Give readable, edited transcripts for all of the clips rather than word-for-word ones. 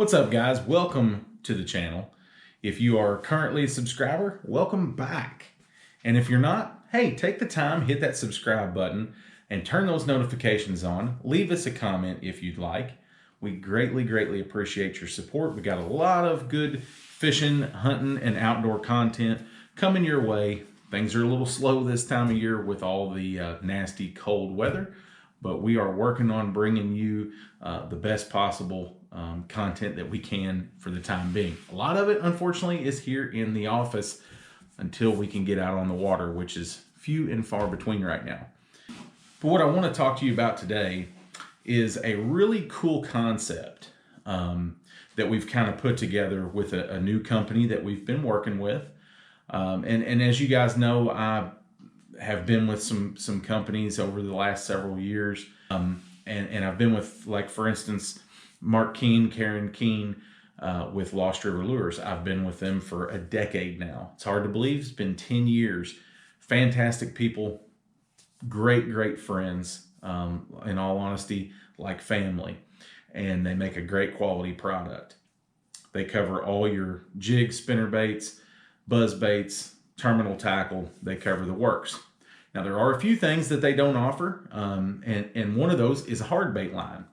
What's up, guys? Welcome to the channel. If you are currently a subscriber, welcome back. And if you're not, hey, take the time, hit that subscribe button and turn those notifications on. Leave us a comment if you'd like. We greatly appreciate your support. We got a lot of good fishing, hunting, and outdoor content coming your way. Things are a little slow this time of year with all the nasty cold weather, but we are working on bringing you the best possible content that we can for the time being. A lot of it, unfortunately, is here in the office until we can get out on the water, which is few and far between right now. But what I want to talk to you about today is a really cool concept that we've kind of put together with a new company that we've been working with. And as you guys know, I have been with some companies over the last several years. And I've been with, like, for instance, Mark Keene, Karen Keene with Lost River Lures. I've been with them for a decade now. It's hard to believe. It's been 10 years. Fantastic people, great friends, in all honesty, like family. And they make a great quality product. They cover all your jig, spinner baits, buzz baits, terminal tackle. They cover the works. Now, there are a few things that they don't offer, and one of those is a hard bait line.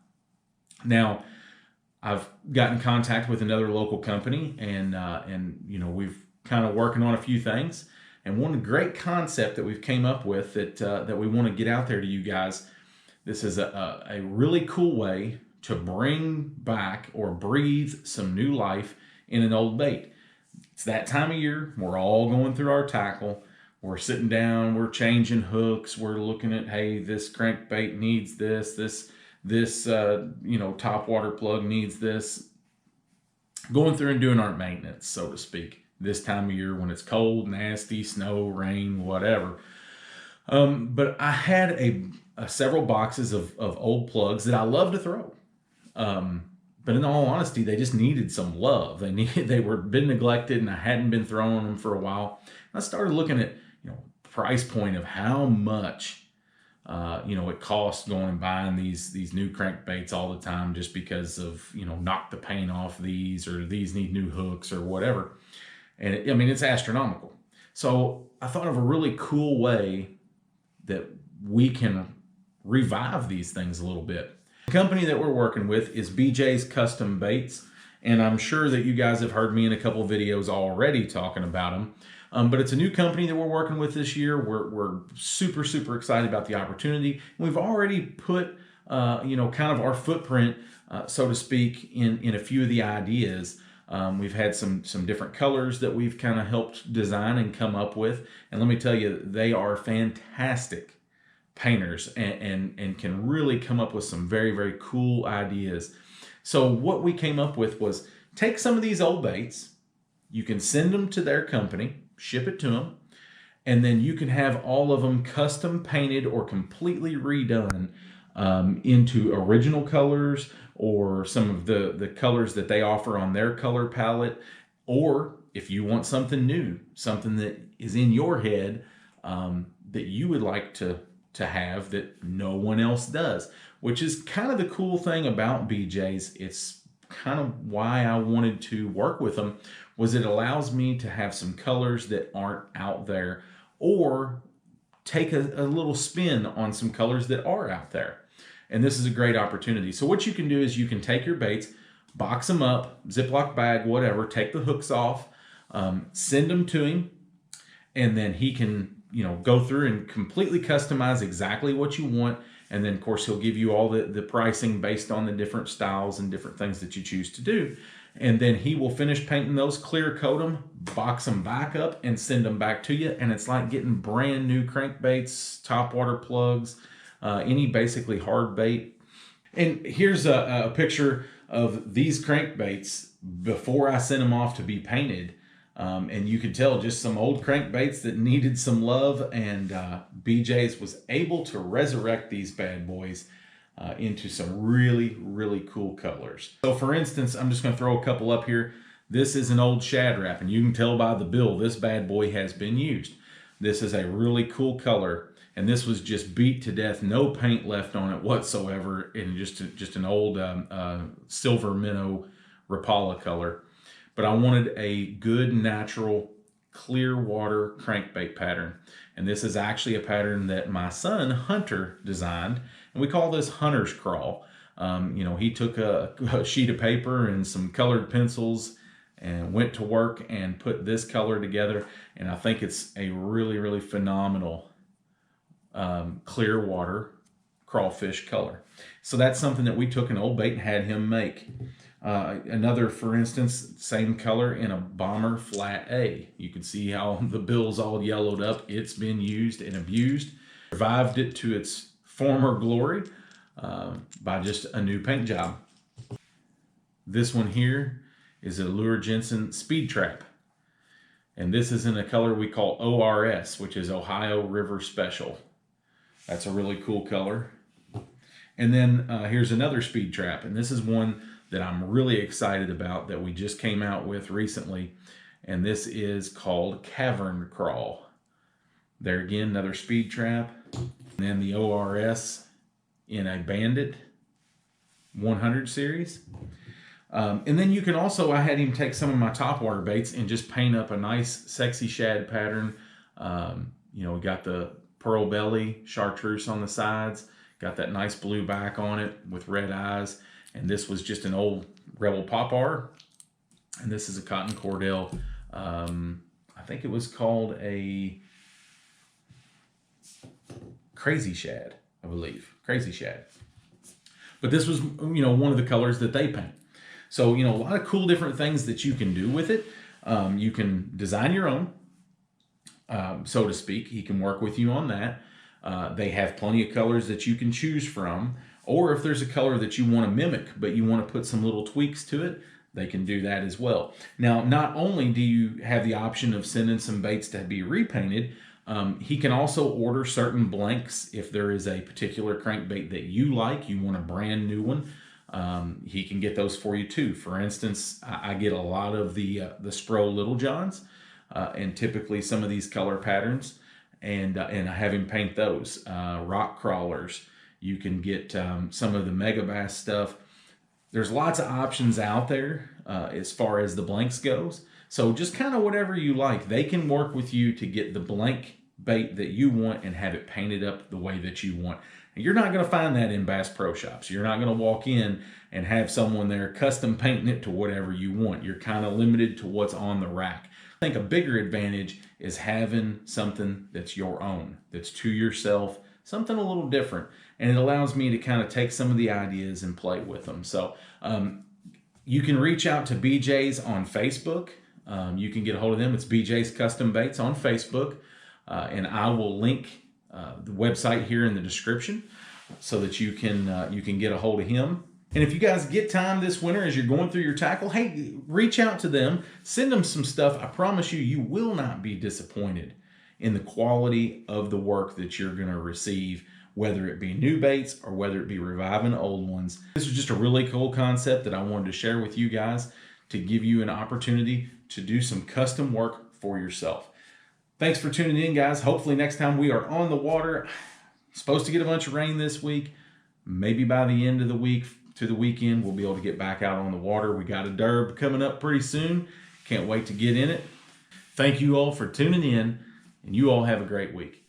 Now, I've gotten in contact with another local company, and you know, we've kind of working on a few things. And one great concept that we've came up with that we want to get out there to you guys. This is a really cool way to bring back or breathe some new life in an old bait. It's that time of year. We're all going through our tackle. We're sitting down, we're changing hooks, we're looking at, hey, this crankbait needs this you know, top water plug needs this. Going through and doing our maintenance, so to speak, this time of year when it's cold, nasty, snow, rain, whatever. But I had several boxes of old plugs that I love to throw. But in all honesty, they just needed some love. They were been neglected, and I hadn't been throwing them for a while. I started looking at, you know, price point of how much, you know, it costs going and buying these new crankbaits all the time just because of, you know, knock the paint off these, or these need new hooks or whatever. And I mean, it's astronomical. So I thought of a really cool way that we can revive these things a little bit. The company that we're working with is BJ's Custom Baits, and I'm sure that you guys have heard me in a couple of videos already talking about them. But it's a new company that we're working with this year. We're super excited about the opportunity. We've already put, you know, kind of our footprint, so to speak, in a few of the ideas. We've had some different colors that we've kind of helped design and come up with. And let me tell you, they are fantastic painters and can really come up with some very cool ideas. So what we came up with was take some of these old baits. You can send them to their company, ship it to them, and then you can have all of them custom painted or completely redone into original colors, or some of the colors that they offer on their color palette. Or if you want something new, something that is in your head that you would like to have that no one else does, which is kind of the cool thing about BJ's. It's kind of why I wanted to work with them, was it allows me to have some colors that aren't out there, or take a little spin on some colors that are out there. And this is a great opportunity. So what you can do is you can take your baits, box them up, Ziploc bag, whatever, take the hooks off, send them to him, and then he can, you know, go through and completely customize exactly what you want. And then, of course, he'll give you all the pricing based on the different styles and different things that you choose to do. And then he will finish painting those, clear coat them, box them back up, and send them back to you. And it's like getting brand new crankbaits, top water plugs, any basically hard bait. And here's a picture of these crankbaits before I sent them off to be painted. And you could tell just some old crankbaits that needed some love, and BJ's was able to resurrect these bad boys into some really cool colors. So for instance, I'm just going to throw a couple up here. This is an old shad wrap, and you can tell by the bill this bad boy has been used. This is a really cool color, and this was just beat to death, no paint left on it whatsoever, and just an old silver minnow Rapala color. But I wanted a good natural clear water crankbait pattern. And this is actually a pattern that my son Hunter designed, and we call this Hunter's Crawl. He took a sheet of paper and some colored pencils and went to work and put this color together, and I think it's a really, really phenomenal clear water crawfish color. So that's something that we took an old bait and had him make. Another, for instance, same color in a Bomber Flat A. You can see how the bill's all yellowed up. It's been used and abused. Revived it to its former glory by just a new paint job. This one here is a Lure Jensen Speed Trap. And this is in a color we call ORS, which is Ohio River Special. That's a really cool color. And then here's another speed trap, and this is one that I'm really excited about that we just came out with recently, and this is called Cavern Crawl. There again, another speed trap, and then the ORS in a Bandit 100 series. And then you can also, I had him take some of my topwater baits and just paint up a nice sexy shad pattern. We got the pearl belly chartreuse on the sides, got that nice blue back on it with red eyes. And this was just an old Rebel Popar. And this is a Cotton Cordell. I think it was called a Crazy Shad, I believe. Crazy Shad. But this was, one of the colors that they paint. So, a lot of cool different things that you can do with it. You can design your own, so to speak. He can work with you on that. They have plenty of colors that you can choose from. Or if there's a color that you want to mimic, but you want to put some little tweaks to it, they can do that as well. Now, not only do you have the option of sending some baits to be repainted, he can also order certain blanks if there is a particular crankbait that you like, you want a brand new one. He can get those for you too. For instance, I get a lot of the Spro Little Johns, and typically some of these color patterns, and I have him paint those. Rock crawlers. You can get some of the Megabass stuff. There's lots of options out there as far as the blanks goes. So just kind of whatever you like. They can work with you to get the blank bait that you want and have it painted up the way that you want. And you're not going to find that in Bass Pro Shops. You're not going to walk in and have someone there custom painting it to whatever you want. You're kind of limited to what's on the rack. I think a bigger advantage is having something that's your own, that's to yourself, something a little different. And it allows me to kind of take some of the ideas and play with them. So you can reach out to BJ's on Facebook. You can get a hold of them. It's BJ's Custom Baits on Facebook. And I will link the website here in the description so that you can get a hold of him. And if you guys get time this winter as you're going through your tackle, hey, reach out to them. Send them some stuff. I promise you, you will not be disappointed in the quality of the work that you're going to receive, whether it be new baits or whether it be reviving old ones. This is just a really cool concept that I wanted to share with you guys to give you an opportunity to do some custom work for yourself. Thanks for tuning in, guys. Hopefully next time we are on the water. Supposed to get a bunch of rain this week. Maybe by the end of the week to the weekend, we'll be able to get back out on the water. We got a derb coming up pretty soon. Can't wait to get in it. Thank you all for tuning in, and you all have a great week.